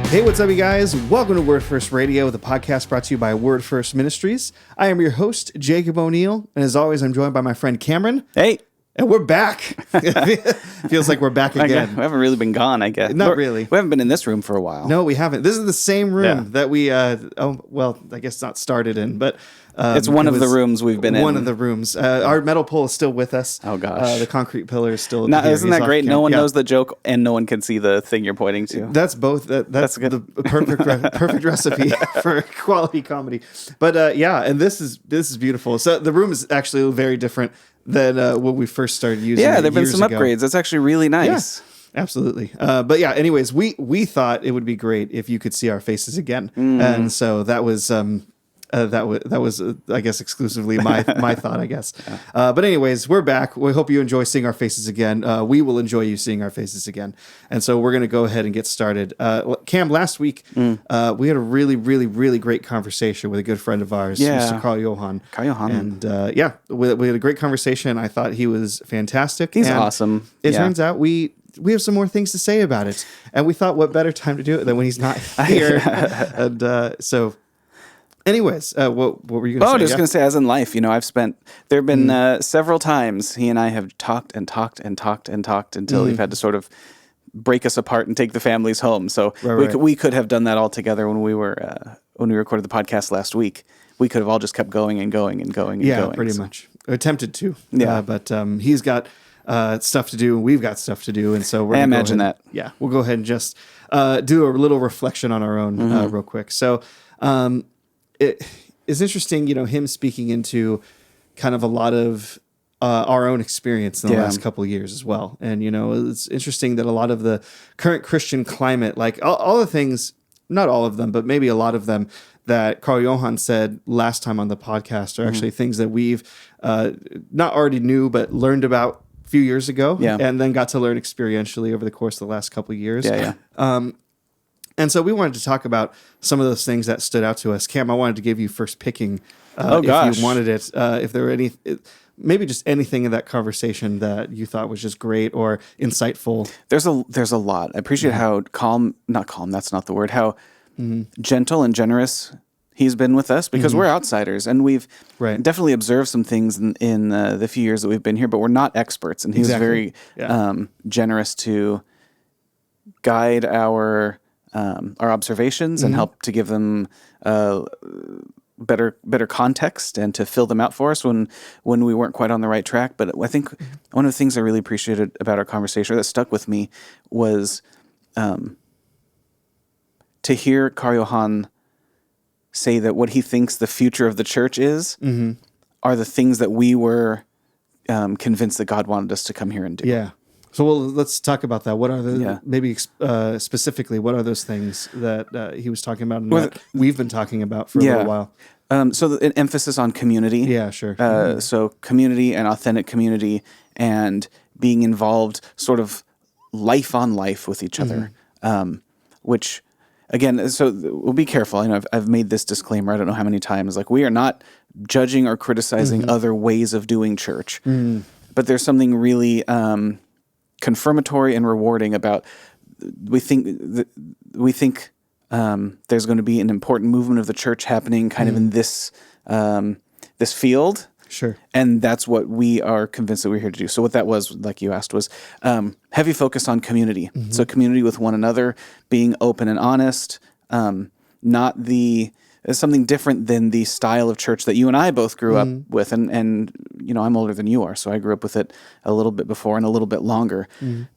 Hey, what's up, you guys? Welcome to Word First Radio, the podcast brought to you by Word First Ministries. I am your host, Jacob O'Neill, and as always, I'm joined by my friend Cameron. Hey. And we're back. Feels like we're back again. We haven't really been gone, I guess. Not really. We haven't been in this room for a while. No, we haven't. This is the same room that we, I guess not started in, but... it's one of the rooms we've been in. One of the rooms. Our metal pole is still with us. Oh, gosh. The concrete pillar is still Now, here. isn't that great? No one knows the joke, and no one can see the thing you're pointing to. That's both. That's good. The perfect recipe for quality comedy. But and this is beautiful. So the room is actually very different than when we first started using it. Yeah, there've been some ago. upgrades. That's actually really nice. Yeah, absolutely. But yeah, anyways, we thought it would be great if you could see our faces again, and so that was. That was I guess exclusively my thought, I guess. But anyways, we're back. We hope you enjoy seeing our faces again. We will enjoy you seeing our faces again. And so we're going to go ahead and get started. Cam, last week we had a really, really, really great conversation with a good friend of ours, Mr. Karl Johan. Karl Johan. And we had a great conversation. I thought he was fantastic. He's awesome. It turns out we have some more things to say about it. And we thought, what better time to do it than when he's not here? And so... Anyways, what were you going to say? I was just going to say, as in life, there have been several times he and I have talked until we've had to sort of break us apart and take the families home. So we could have done that all together when we recorded the podcast last week. We could have all just kept going and going and going and going. Yeah, pretty much. Attempted to. Yeah. But he's got stuff to do, and we've got stuff to do. And so we're going to imagine that. Yeah, we'll go ahead and just do a little reflection on our own real quick. So... it is interesting, him speaking into kind of a lot of our own experience in the last couple of years as well. And, it's interesting that a lot of the current Christian climate, like all the things, not all of them, but maybe a lot of them that Karl Johan said last time on the podcast are actually things that we've not already knew, but learned about a few years ago and then got to learn experientially over the course of the last couple of years. And so we wanted to talk about some of those things that stood out to us. Cam, I wanted to give you first picking if you wanted it. If there were maybe just anything in that conversation that you thought was just great or insightful. There's a lot. I appreciate how not calm, that's not the word, how gentle and generous he's been with us because we're outsiders and we've definitely observed some things in the few years that we've been here, but we're not experts. And he was very generous to guide our observations and help to give them better context and to fill them out for us when we weren't quite on the right track. But I think one of the things I really appreciated about our conversation, or that stuck with me, was to hear Karl Johan say that what he thinks the future of the church is are the things that we were convinced that God wanted us to come here and do. Yeah. So let's talk about that. What are maybe specifically, what are those things that he was talking about and that we've been talking about for a little while? So an emphasis on community. Yeah, sure. So community and authentic community and being involved sort of life on life with each other, which... Again, so we'll be careful. I've made this disclaimer I don't know how many times. Like, we are not judging or criticizing other ways of doing church. But there's something really confirmatory and rewarding about. We think there's going to be an important movement of the church happening, kind of in this field. Sure. And that's what we are convinced that we're here to do. So what that was, like you asked, was heavy focus on community. So community with one another, being open and honest, not something different than the style of church that you and I both grew up with. And I'm older than you are, so I grew up with it a little bit before and a little bit longer.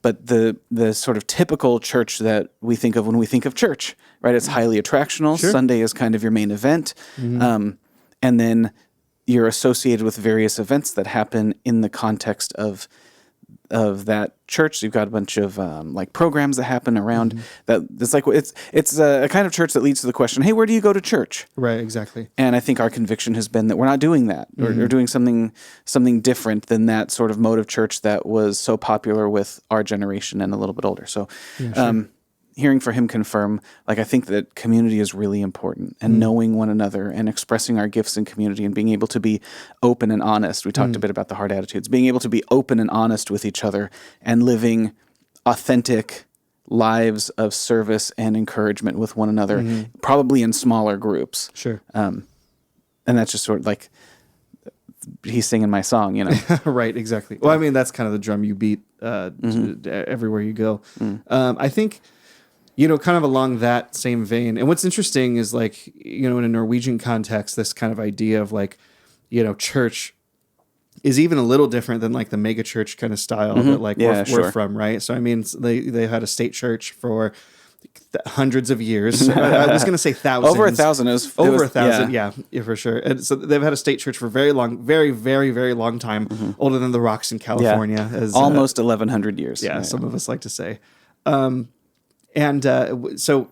But the sort of typical church that we think of when we think of church, right? It's highly attractional. Sure. Sunday is kind of your main event. And then you're associated with various events that happen in the context of that church. So you've got a bunch of like programs that happen around that. It's like it's a kind of church that leads to the question, hey, where do you go to church? Right, exactly. And I think our conviction has been that we're not doing that, or doing something different than that sort of mode of church that was so popular with our generation and a little bit older. So hearing for him confirm, like, I think that community is really important, and knowing one another and expressing our gifts in community and being able to be open and honest. We talked a bit about the hard attitudes, being able to be open and honest with each other and living authentic lives of service and encouragement with one another, probably in smaller groups. Sure. And that's just sort of like he's singing my song, you know. Right, exactly. Well, I mean, that's kind of the drum you beat everywhere you go. I think, kind of along that same vein. And what's interesting is like, in a Norwegian context, this kind of idea of like, church is even a little different than like the mega church kind of style that like we're from, right? So I mean, they had a state church for hundreds of years. I was going to say thousands. Over 1,000. It was 1,000. Yeah, for sure. And so they've had a state church for very long time, older than the rocks in California. Yeah. Almost 1,100 years. Yeah, some of us like to say. So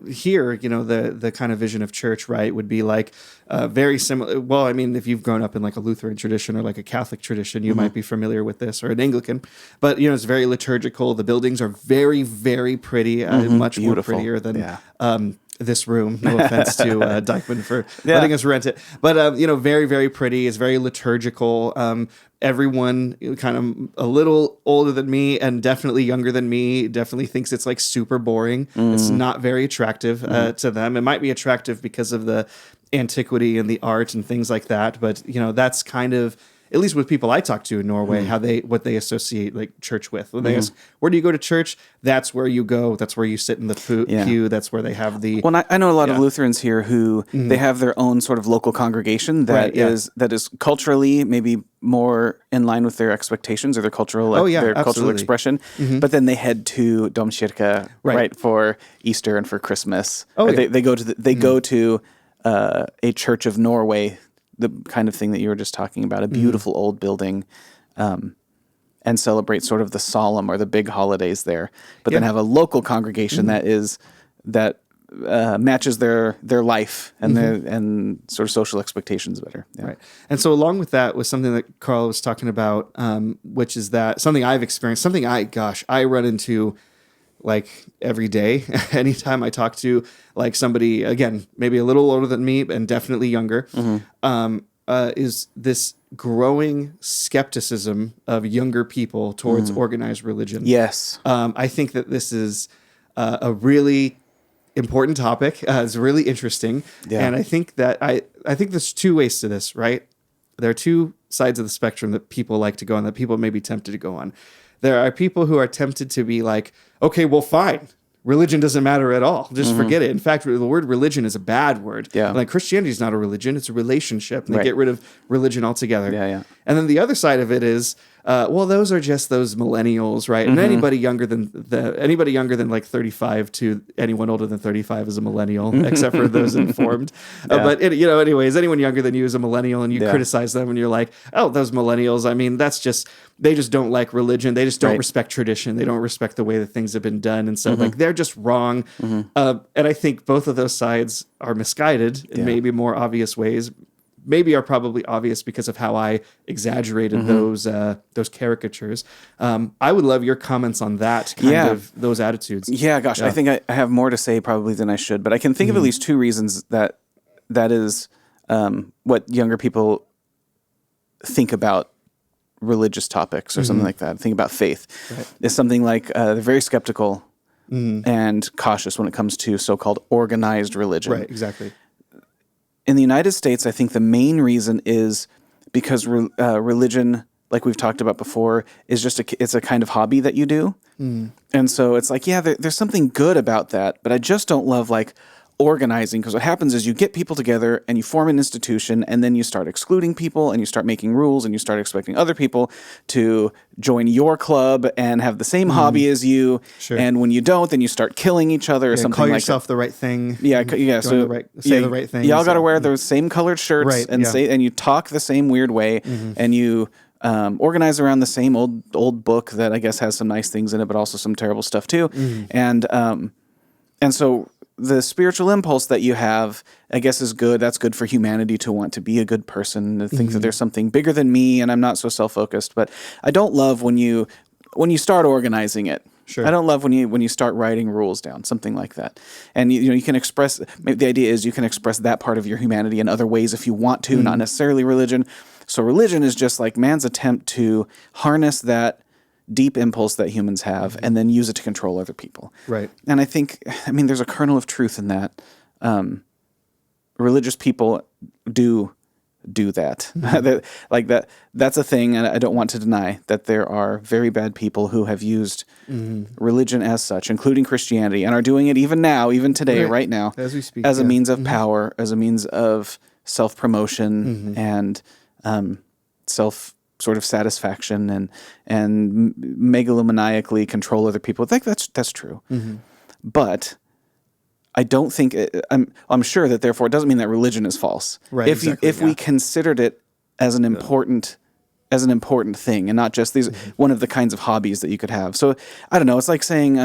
here, the kind of vision of church, right, would be like very similar. Well, I mean, if you've grown up in like a Lutheran tradition or like a Catholic tradition, you might be familiar with this, or an Anglican. But, it's very liturgical. The buildings are very, very pretty, much Beautiful. more prettier than this room. No offense to Dykeman for letting us rent it. But, very, very pretty. It's very liturgical. Everyone kind of a little older than me and definitely younger than me definitely thinks it's like super boring. It's not very attractive to them. It might be attractive because of the antiquity and the art and things like that. But, that's kind of, at least with people I talk to in Norway, what they associate like church with. When they ask, where do you go to church? That's where you go. That's where you sit in the pew. That's where they have the... Well, I know a lot of Lutherans here who they have their own sort of local congregation that is culturally maybe more in line with their expectations or their cultural cultural expression. But then they head to Domkirke right for Easter and for Christmas. They go to a Church of Norway, the kind of thing that you were just talking about, a beautiful old building, and celebrate sort of the solemn or the big holidays there, but then have a local congregation that matches their life and and sort of social expectations better. Yeah. Right. And so along with that was something that Karl was talking about, which is that something I've experienced, something I run into like every day. Anytime I talk to like somebody, again, maybe a little older than me and definitely younger, is this growing skepticism of younger people towards organized religion. Yes. I think that this is a really important topic. It's really interesting. Yeah. And I think that I think there's two ways to this, right? There are two sides of the spectrum that people like to go on, that people may be tempted to go on. There are people who are tempted to be like, okay, well, fine. Religion doesn't matter at all. Just forget it. In fact, the word religion is a bad word. Yeah. Like Christianity is not a religion. It's a relationship. And they get rid of religion altogether. Yeah. And then the other side of it is, well, those are just those millennials, right? And anybody younger than like 35 to anyone older than 35 is a millennial, except for those informed. But anyways, anyone younger than you is a millennial, and you criticize them, and you're like, oh, those millennials. I mean, they just don't like religion. They just don't respect tradition. They don't respect the way that things have been done, and so like they're just wrong. And I think both of those sides are misguided in maybe more obvious ways. Maybe are probably obvious because of how I exaggerated those caricatures. I would love your comments on that kind of those attitudes. Yeah, gosh, I think I have more to say probably than I should, but I can think of at least two reasons that is what younger people think about religious topics or something like that. Think about faith. It's something like they're very skeptical and cautious when it comes to so-called organized religion. Right, exactly. In the United States, I think the main reason is because religion, like we've talked about before, is it's a kind of hobby that you do. And so it's like, there's something good about that, but I just don't love like organizing, because what happens is you get people together and you form an institution, and then you start excluding people and you start making rules and you start expecting other people to join your club and have the same hobby as you. Sure. And when you don't, then you start killing each other or something like that. Call yourself the right thing. Yeah. So say the right thing. Y'all got to wear the same colored shirts and you talk the same weird way and you organize around the same old book that I guess has some nice things in it, but also some terrible stuff too. And so the spiritual impulse that you have, I guess, is good. That's good for humanity to want to be a good person, to think that there's something bigger than me, and I'm not so self-focused. But I don't love when you start organizing it. Sure. I don't love when you start writing rules down, something like that. And you can express. The idea is you can express that part of your humanity in other ways if you want to, not necessarily religion. So religion is just like man's attempt to harness that deep impulse that humans have and then use it to control other people. Right. And I think, there's a kernel of truth in that. Religious people do that. That's a thing, and I don't want to deny that there are very bad people who have used religion as such, including Christianity, and are doing it even now, even today, right now, as we speak, as a means of power, as a means of self-promotion and self sort of satisfaction and megalomaniacally control other people. I think that's true. But I don't think I'm sure that therefore it doesn't mean that religion is false. Right. If we considered it as an important thing and not just one of the kinds of hobbies that you could have. So I don't know. It's like saying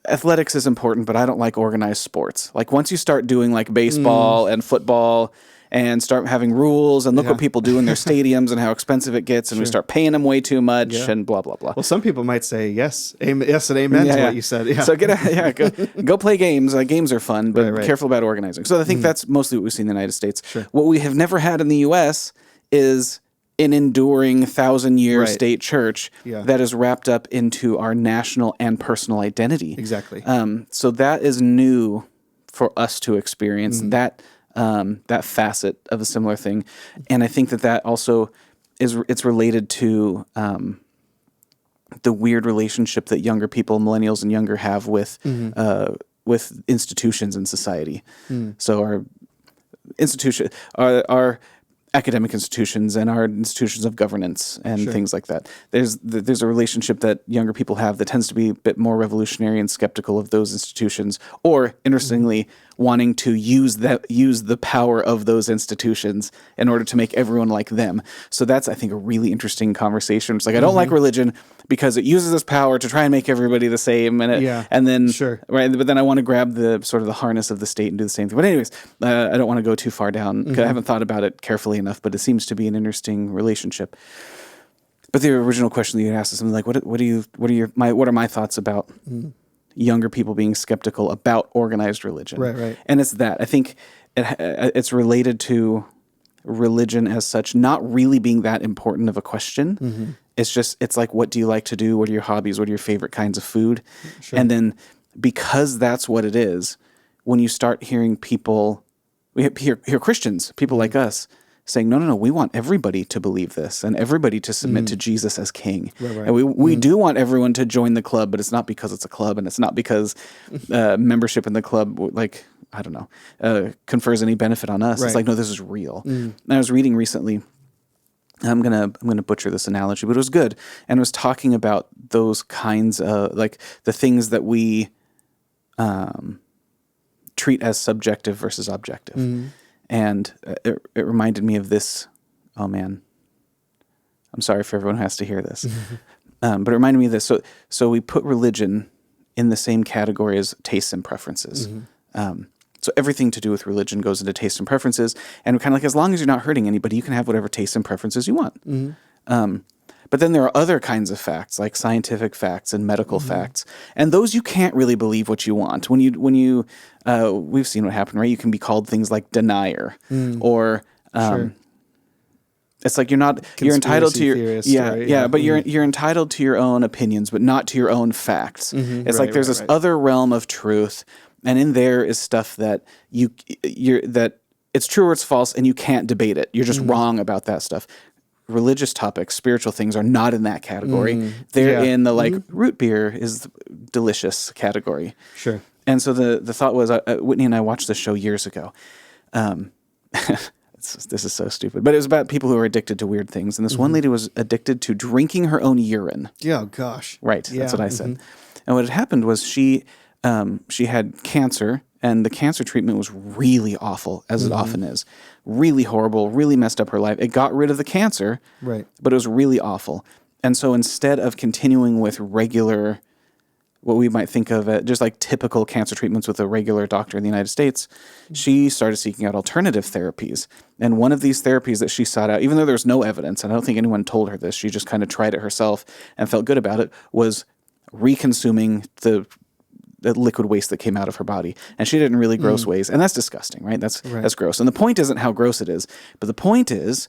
athletics is important, but I don't like organized sports. Like once you start doing like baseball and football and start having rules and look what people do in their stadiums and how expensive it gets, and we start paying them way too much and blah blah blah. Well, some people might say yes and amen to what you said. Yeah. So go play games. Games are fun, but be careful about organizing. So I think that's mostly what we see in the United States. Sure. What we have never had in the U.S. is an enduring 1,000-year state church that is wrapped up into our national and personal identity. Exactly. So that is new for us to experience. That facet of a similar thing, and I think that also it's related to the weird relationship that younger people, millennials and younger, have with institutions in society. So our academic institutions and our institutions of governance and things like that. There's a relationship that younger people have that tends to be a bit more revolutionary and skeptical of those institutions, or interestingly, wanting to use the power of those institutions in order to make everyone like them. So that's, I think, a really interesting conversation. It's like, I don't like religion because it uses this power to try and make everybody the same, and then right, but then I want to grab the sort of the harness of the state and do the same thing. But anyways, I don't want to go too far down because I haven't thought about it carefully enough, but it seems to be an interesting relationship. But the original question that you asked is something like, what are my thoughts about younger people being skeptical about organized religion? Right. And it's that. I think it's related to religion as such not really being that important of a question. It's like, what do you like to do? What are your hobbies? What are your favorite kinds of food? And then because that's what it is, when you start hearing people, we hear Christians, people like us, saying, no, we want everybody to believe this and everybody to submit to Jesus as king. Right. And we do want everyone to join the club, but it's not because it's a club, and it's not because membership in the club, confers any benefit on us. Right. It's like, no, this is real. And I was reading recently, I'm gonna butcher this analogy, but it was good, and it was talking about those kinds of, like, the things that we treat as subjective versus objective. And it reminded me of this. Oh man, I'm sorry for everyone who has to hear this, but it reminded me of this. So we put religion in the same category as tastes and preferences. So everything to do with religion goes into tastes and preferences, and we're kind of like, as long as you're not hurting anybody, you can have whatever tastes and preferences you want. But then there are other kinds of facts, like scientific facts and medical facts, and those you can't really believe what you want. When you we've seen what happened, right? You can be called things like denier, or it's like you're entitled to your but you're entitled to your own opinions, but not to your own facts. It's like there's this other realm of truth, and in there is stuff that that it's true or it's false, and you can't debate it. You're just wrong about that stuff. Religious topics, spiritual things are not in that category. They're in the root beer is delicious category. Sure. And so the thought was, Whitney and I watched this show years ago. This is so stupid, but it was about people who are addicted to weird things. And this one lady was addicted to drinking her own urine. Yeah, gosh. Right. Yeah. That's what I said. And what had happened was she had cancer, and the cancer treatment was really awful, as it often is. Really horrible, really messed up her life. It got rid of the cancer, but it was really awful. And so instead of continuing with regular, what we might think of just like typical cancer treatments with a regular doctor in the United States, she started seeking out alternative therapies. And one of these therapies that she sought out, even though there's no evidence, and I don't think anyone told her this, she just kind of tried it herself and felt good about it, was reconsuming the liquid waste that came out of her body. And she did it in really gross ways. And that's disgusting, right? That's gross. And the point isn't how gross it is, but the point is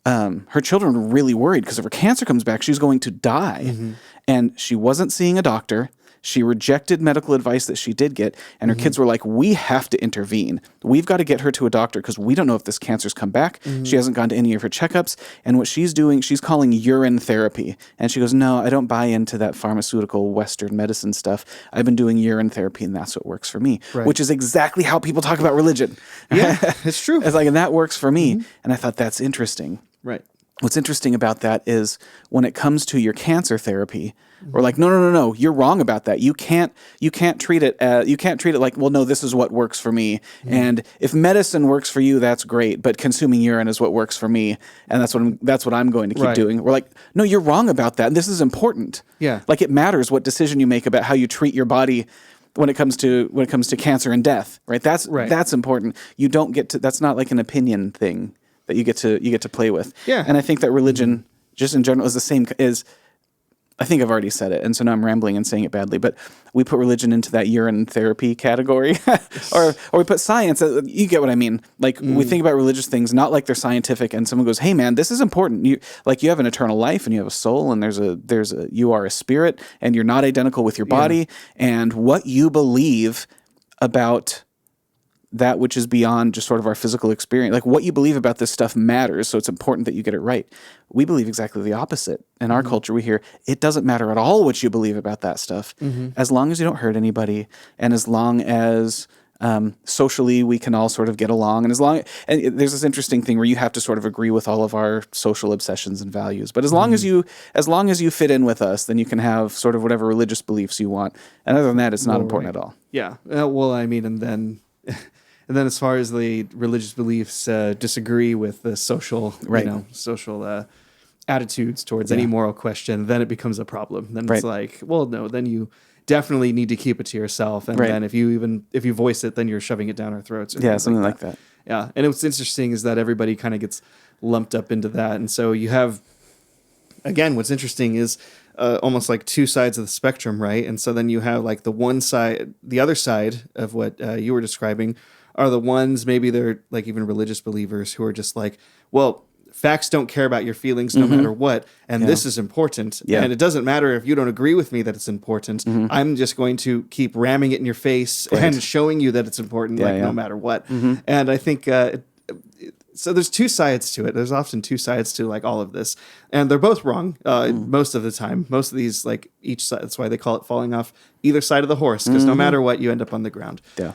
her children were really worried because if her cancer comes back, she's going to die. And she wasn't seeing a doctor. She rejected medical advice that she did get, and her kids were like, we have to intervene. We've got to get her to a doctor because we don't know if this cancer's come back. She hasn't gone to any of her checkups. And what she's doing, she's calling urine therapy. And she goes, no, I don't buy into that pharmaceutical Western medicine stuff. I've been doing urine therapy, and that's what works for me, which is exactly how people talk about religion. Yeah, it's true. It's like, and that works for me. And I thought that's interesting. Right. What's interesting about that is when it comes to your cancer therapy, we're like, no, you're wrong about that. You can't treat it like, well, no, this is what works for me. And if medicine works for you, that's great. But consuming urine is what works for me, and that's what I'm going to keep doing. We're like, no, you're wrong about that. And this is important. Yeah, like it matters what decision you make about how you treat your body when it comes to cancer and death. Right. That's important. You don't get to. That's not like an opinion thing that you get to play with. Yeah. And I think that religion, just in general, is the same. I think I've already said it, and so now I'm rambling and saying it badly, but we put religion into that urine therapy category, or we put science. You get what I mean? Like we think about religious things not like they're scientific, and someone goes, "Hey, man, this is important. You have an eternal life, and you have a soul, and you are a spirit, and you're not identical with your body, and what you believe about that which is beyond just sort of our physical experience. Like what you believe about this stuff matters, so it's important that you get it right." We believe exactly the opposite. In our culture, we hear, it doesn't matter at all what you believe about that stuff, as long as you don't hurt anybody, and as long as socially we can all sort of get along, and there's this interesting thing where you have to sort of agree with all of our social obsessions and values. But as long as you fit in with us, then you can have sort of whatever religious beliefs you want. And other than that, it's not important at all. Yeah. Well, I mean, and then as far as the religious beliefs disagree with the social, social attitudes towards any moral question, then it becomes a problem. Then it's like, well, no, then you definitely need to keep it to yourself. And then if you voice it, then you're shoving it down our throats. Yeah, something like that. Yeah. And what's interesting is that everybody kind of gets lumped up into that. And so you have, again, what's interesting is almost like two sides of the spectrum, right? And so then you have like the other side of what you were describing are the ones, maybe they're like even religious believers who are just like, well, facts don't care about your feelings no matter what, and this is important. Yeah. And it doesn't matter if you don't agree with me that it's important. I'm just going to keep ramming it in your face and showing you that it's important, no matter what. And I think so there's two sides to it. There's often two sides to like all of this, and they're both wrong most of the time. Most of these, like each side, that's why they call it falling off either side of the horse, because no matter what, you end up on the ground. Yeah.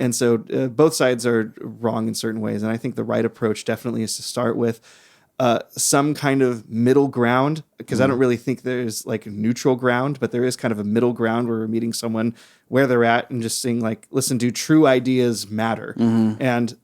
And so both sides are wrong in certain ways. And I think the right approach definitely is to start with some kind of middle ground, because I don't really think there's like a neutral ground, but there is kind of a middle ground where we're meeting someone where they're at and just saying like, listen, do true ideas matter? And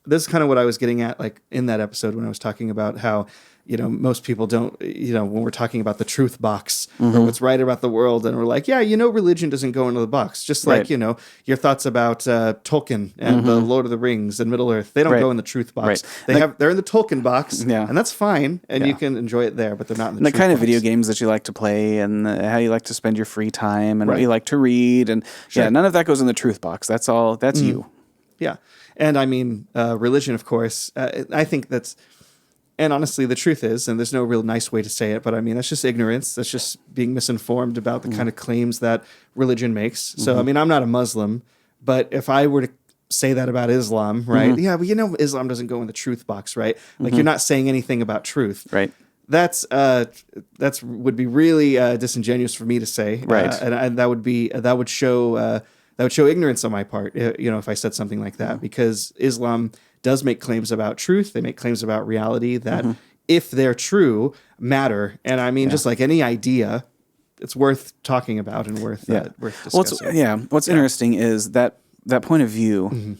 this is kind of what I was getting at, like in that episode when I was talking about how, most people don't, when we're talking about the truth box or what's right about the world, and we're like, yeah, religion doesn't go into the box. Just like, your thoughts about Tolkien and the Lord of the Rings and Middle Earth, they don't go in the truth box. They're in the Tolkien box, and that's fine, and you can enjoy it there, but they're not in the truth kind box. of video games that you like to play, and how you like to spend your free time, and what you like to read, and none of that goes in the truth box. That's all. That's you. Yeah, and I mean, religion, of course. I think that's. And honestly, the truth is, and there's no real nice way to say it, but I mean, that's just ignorance. That's just being misinformed about the kind of claims that religion makes. So, I mean, I'm not a Muslim, but if I were to say that about Islam, right? Yeah, but Islam doesn't go in the truth box, right? Like you're not saying anything about truth. Right. That's would be really disingenuous for me to say. Right. And that would show ignorance on my part, if I said something like that, because Islam does make claims about truth. They make claims about reality that, if they're true, matter. And I mean, just like any idea, it's worth talking about and worth discussing. What's interesting is that point of view.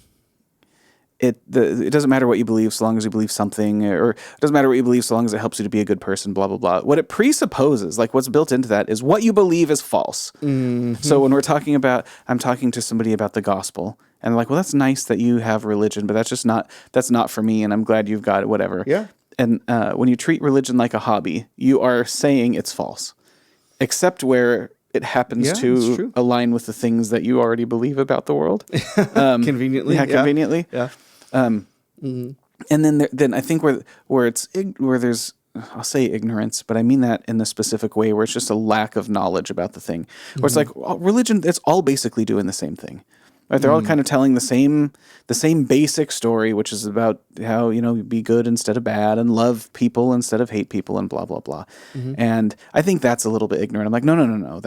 It doesn't matter what you believe so long as you believe something, or it doesn't matter what you believe so long as it helps you to be a good person, blah, blah, blah. What it presupposes, like what's built into that, is what you believe is false. So when I'm talking to somebody about the gospel, and they're like, well, that's nice that you have religion, but that's not for me, and I'm glad you've got it, whatever. Yeah. And when you treat religion like a hobby, you are saying it's false, except where it happens to align with the things that you already believe about the world. Conveniently. Yeah, conveniently. Yeah. And then I think where there's, I'll say ignorance, but I mean that in a specific way where it's just a lack of knowledge about the thing. Where it's like, well, religion, it's all basically doing the same thing. Right? They're all kind of telling the same basic story, which is about how, be good instead of bad and love people instead of hate people and blah, blah, blah. And I think that's a little bit ignorant. I'm like, no.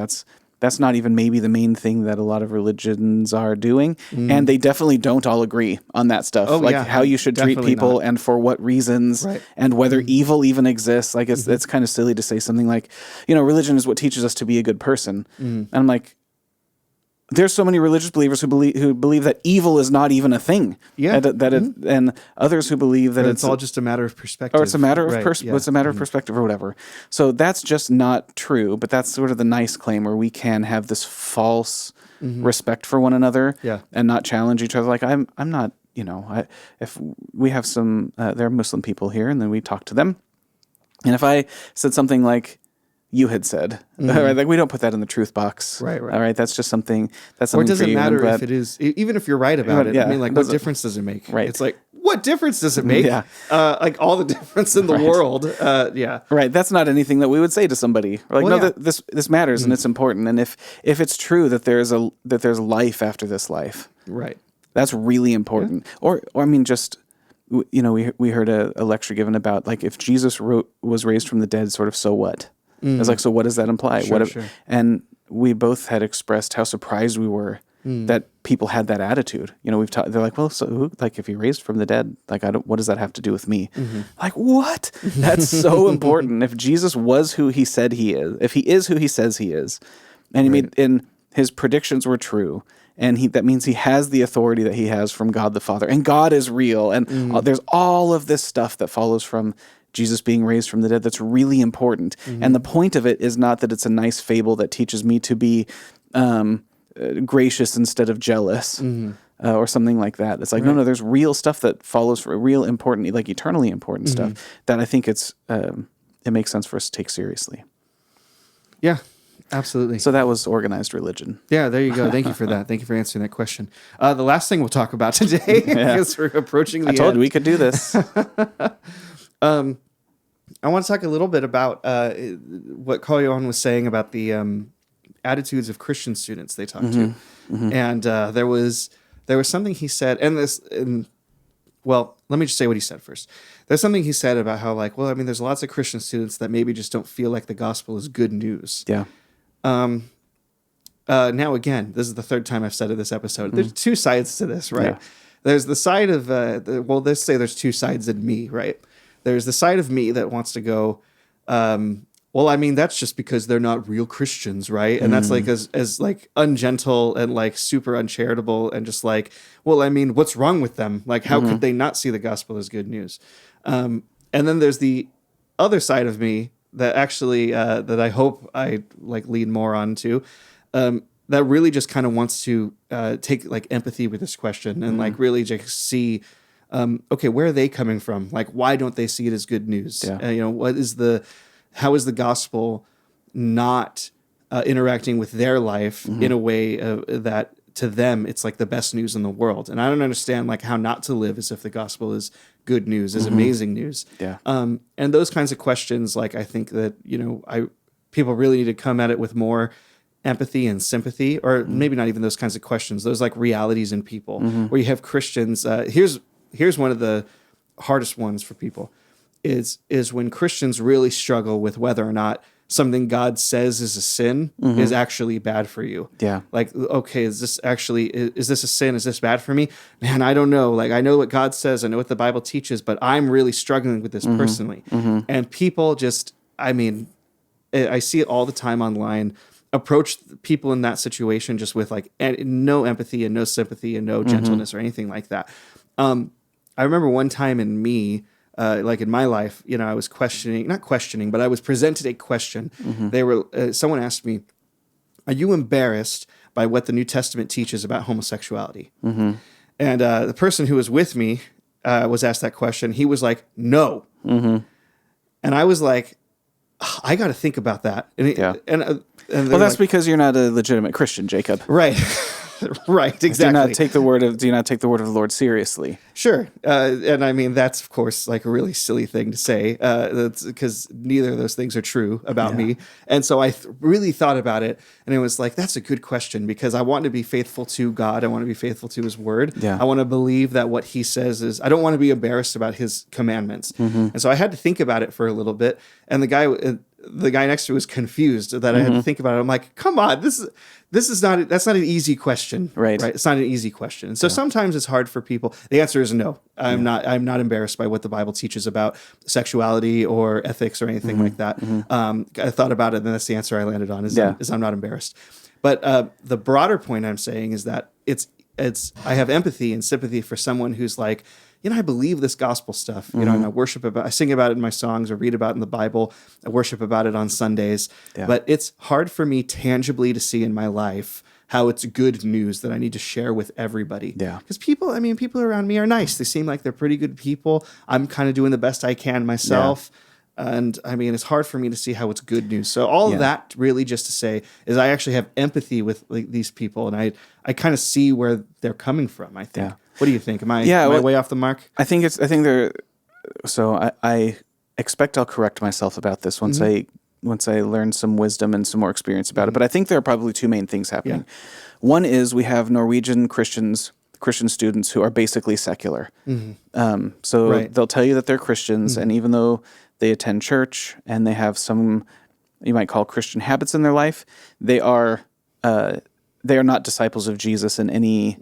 That's not even maybe the main thing that a lot of religions are doing. And they definitely don't all agree on that stuff. How you should treat people and for what reasons and whether evil even exists. Like it's kind of silly to say something like, religion is what teaches us to be a good person. And I'm like, there's so many religious believers who believe that evil is not even a thing. Yeah. And others who believe that it's all just a matter of perspective. Or it's a matter of it's a matter of perspective or whatever. So that's just not true, but that's sort of the nice claim where we can have this false respect for one another and not challenge each other. Like I'm not, if we have some there are Muslim people here and then we talk to them. And if I said something like you had said, right, like we don't put that in the truth box. Right. All right. That's just something or it doesn't matter if it is, even if you're right about it. Yeah, I mean, like what difference does it make? Right. It's like, what difference does it make? Yeah. Like all the difference in the world. Yeah. Right. That's not anything that we would say to somebody. We're like, this matters and it's important. And if it's true that there's life after this life. Right. That's really important. Yeah. Or I mean, just, we heard a lecture given about like if Jesus was raised from the dead, sort of, so what? I was like, so what does that imply? Sure. And we both had expressed how surprised we were that people had that attitude. We've they're like, well, so like if he raised from the dead, like what does that have to do with me? Like, what? That's so important. If Jesus was who he said he is, if he is who he says he is, and and his predictions were true, and that means he has the authority that he has from God the Father, and God is real, and there's all of this stuff that follows from Jesus being raised from the dead that's really important. And the point of it is not that it's a nice fable that teaches me to be gracious instead of jealous or something like that. It's like, no, there's real stuff that follows for real important, like eternally important stuff that I think it makes sense for us to take seriously. Yeah, absolutely. So that was organized religion. Yeah, there you go. Thank you for that. Thank you for answering that question. The last thing we'll talk about today, because we're approaching the end. I told you we could do this. I want to talk a little bit about what Karl Johan was saying about the attitudes of Christian students they talked to, and there was something he said, well, let me just say what he said first. There's something he said about how, like, well, I mean, there's lots of Christian students that maybe just don't feel like the gospel is good news. Yeah. Now, again, this is the third time I've said it this episode. There's two sides to this, right? Yeah. There's the side of let's say there's two sides in me, right? There's the side of me that wants to go, well, I mean, that's just because they're not real Christians, right? And that's like as like ungentle and like super uncharitable and just like, well, I mean, what's wrong with them? Like, how could they not see the gospel as good news? And then there's the other side of me that actually that I hope I like lean more onto, that really just kind of wants to take like empathy with this question and like really just see. Okay, where are they coming from? Like, why don't they see it as good news? Yeah. How is the gospel not interacting with their life in a way that to them it's like the best news in the world? And I don't understand like how not to live as if the gospel is good news, is amazing news. Yeah. And those kinds of questions, like I think that people really need to come at it with more empathy and sympathy, or maybe not even those kinds of questions. Those like realities in people where you have Christians. Here's one of the hardest ones for people is when Christians really struggle with whether or not something God says is a sin is actually bad for you. Yeah. Like, okay, is this a sin? Is this bad for me? Man, I don't know. Like, I know what God says. I know what the Bible teaches, but I'm really struggling with this personally. And people just, I mean, I see it all the time online, approach people in that situation just with like no empathy and no sympathy and no gentleness or anything like that. I remember one time in me, like in my life, I was not questioning, but I was presented a question. Someone asked me, are you embarrassed by what the New Testament teaches about homosexuality? And the person who was with me was asked that question. He was like, no. And I was like, I got to think about that. Well, that's because you're not a legitimate Christian, Jacob. Right. Right, exactly. Do not take the word of the Lord seriously. Sure. And I mean, that's, of course, like a really silly thing to say, because neither of those things are true about me. And so I really thought about it, and it was like, that's a good question, because I want to be faithful to God. I want to be faithful to his word. Yeah. I want to believe that what he says is, I don't want to be embarrassed about his commandments. And so I had to think about it for a little bit. And the guy next to me was confused that I had to think about it. I'm like, come on, that's not an easy question. Right. It's not an easy question. And so sometimes it's hard for people. The answer is no. I'm not embarrassed by what the Bible teaches about sexuality or ethics or anything like that. I thought about it, and that's the answer I landed on is I'm not embarrassed. But the broader point I'm saying is that I have empathy and sympathy for someone who's like, I believe this gospel stuff, and I sing about it in my songs or read about it in the Bible. I worship about it on Sundays, but it's hard for me tangibly to see in my life how it's good news that I need to share with everybody. Yeah. Because people around me are nice. They seem like they're pretty good people. I'm kind of doing the best I can myself. Yeah. And I mean, it's hard for me to see how it's good news. So all of that really just to say is I actually have empathy with like these people, and I kind of see where they're coming from, I think. Yeah. What do you think? Am I way off the mark? I think they're. So I expect I'll correct myself about this once I learn some wisdom and some more experience about it. But I think there are probably two main things happening. Yeah. One is we have Norwegian Christian students who are basically secular. They'll tell you that they're Christians, and even though they attend church and they have some you might call Christian habits in their life, they are not disciples of Jesus in any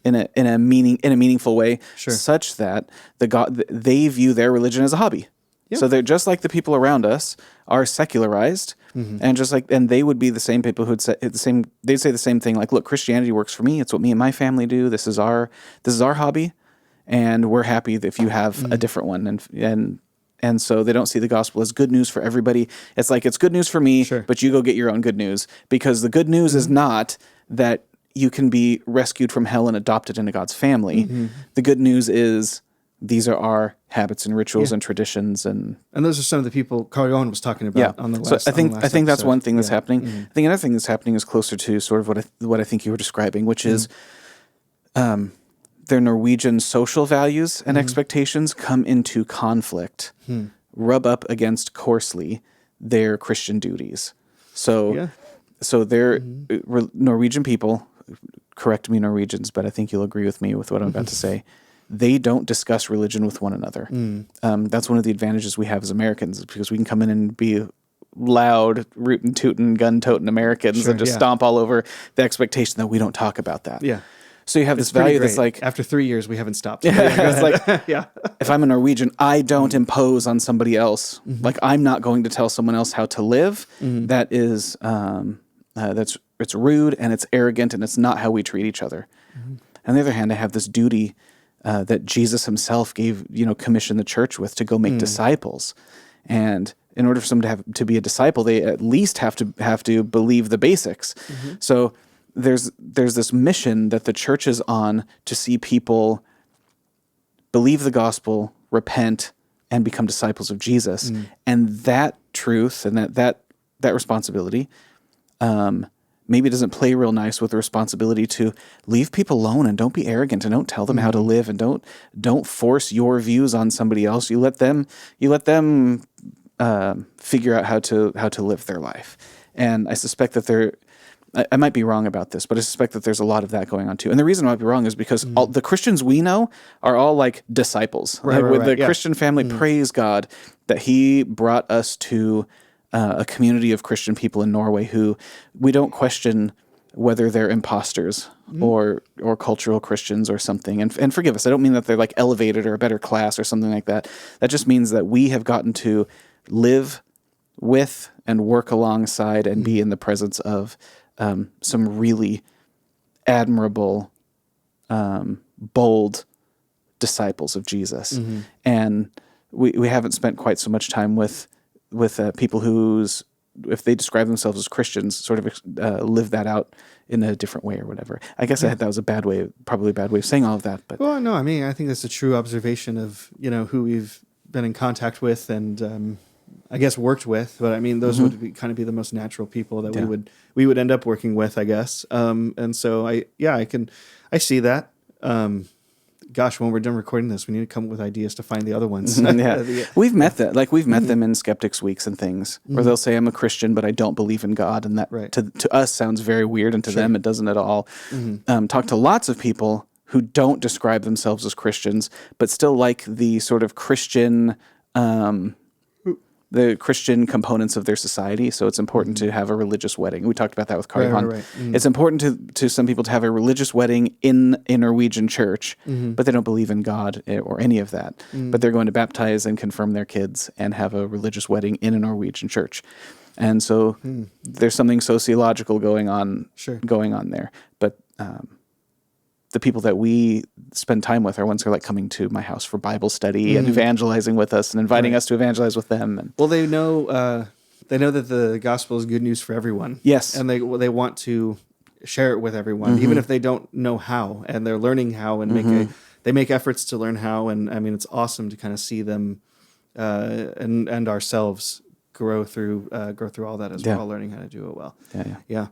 in a meaningful way, such that they view their religion as a hobby. Yep. So they're just like the people around us are secularized, and they would be the same people who'd say they'd say the same thing. Like, look, Christianity works for me. It's what me and my family do. This is our hobby, and we're happy if you have a different one. And so they don't see the gospel as good news for everybody. It's like, it's good news for me, but you go get your own good news, because the good news is not that you can be rescued from hell and adopted into God's family. The good news is these are our habits and rituals and traditions, and those are some of the people Karl Johan was talking about on the last. So I think that's one thing that's happening. I think another thing that's happening is closer to sort of what I think you were describing, which is their Norwegian social values and expectations come into conflict, rub up against coarsely their Christian duties. So they're Norwegian people. Correct me, Norwegians, but I think you'll agree with me with what I'm about to say. They don't discuss religion with one another. That's one of the advantages we have as Americans, because we can come in and be loud, rootin' tootin', gun toting Americans and just stomp all over the expectation that we don't talk about that. Yeah. So you have this value that's like, after 3 years, we haven't stopped. It's like, if I'm a Norwegian, I don't impose on somebody else. Like, I'm not going to tell someone else how to live. That is, it's rude and it's arrogant, and it's not how we treat each other. On the other hand, I have this duty that Jesus himself commissioned the church with, to go make disciples. And in order for someone to be a disciple, they at least have to believe the basics. So there's this mission that the church is on, to see people believe the gospel, repent, and become disciples of Jesus. And that truth and that responsibility maybe doesn't play real nice with the responsibility to leave people alone and don't be arrogant and don't tell them how to live, and don't force your views on somebody else. You let them figure out how to live their life. And I suspect that I might be wrong about this, but I suspect that there's a lot of that going on too. And the reason I might be wrong is because all the Christians we know are all like disciples. The Christian family, praise God that he brought us to a community of Christian people in Norway who we don't question whether they're imposters or cultural Christians or something. And forgive us, I don't mean that they're like elevated or a better class or something like that. That just means that we have gotten to live with and work alongside and be in the presence of some really admirable, bold disciples of Jesus. And we haven't spent quite so much time with people whose, if they describe themselves as Christians, sort of live that out in a different way or whatever. I guess that was probably a bad way of saying all of that. But well, no, I mean, I think that's a true observation of who we've been in contact with, and I guess worked with, but I mean those would kind of be the most natural people that we would end up working with, I guess. And so I see that. Gosh, when we're done recording this, we need to come up with ideas to find the other ones. We've met that. Like we've met them in Skeptics Weeks and things, where they'll say, "I'm a Christian, but I don't believe in God," and that to us sounds very weird, and to them it doesn't at all. Talk to lots of people who don't describe themselves as Christians, but still like the sort of Christian. The Christian components of their society, so it's important to have a religious wedding. We talked about that with Karl Johan. Right. It's important to some people to have a religious wedding in a Norwegian church, but they don't believe in God or any of that. But they're going to baptize and confirm their kids and have a religious wedding in a Norwegian church. And so there's something sociological going on there. But the people that we spend time with are ones who are like coming to my house for Bible study and evangelizing with us and inviting us to evangelize with them. And, well, they know that the gospel is good news for everyone. Yes. And they want to share it with everyone, even if they don't know how, and they're learning how and they make efforts to learn how. And I mean, it's awesome to kind of see them and ourselves grow through all that as we're all learning how to do it well. Yeah.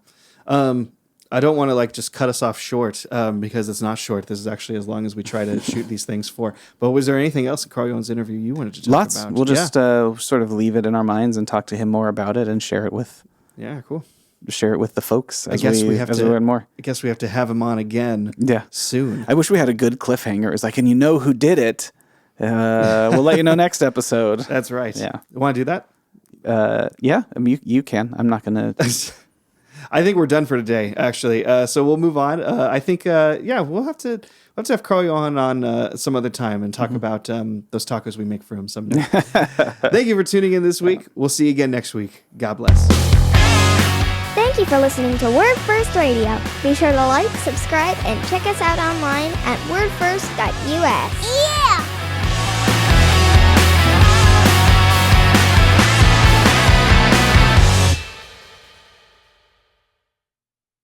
I don't want to just cut us off short because it's not short. This is actually as long as we try to shoot these things for. But was there anything else in Karl Johan's interview you wanted to talk about? We'll just sort of leave it in our minds and talk to him more about it and share it with. Yeah, cool. Share it with the folks as we learn more. I guess we have to have him on again. Soon. I wish we had a good cliffhanger. It's like, and you know who did it? We'll let you know next episode. That's right. Yeah. You want to do that? Yeah. I mean, you can. I'm not going to. I think we're done for today, actually. So we'll move on. I think, we'll have to have Karl Johan on some other time and talk about those tacos we make for him someday. Thank you for tuning in this week. We'll see you again next week. God bless. Thank you for listening to Word First Radio. Be sure to like, subscribe, and check us out online at wordfirst.us.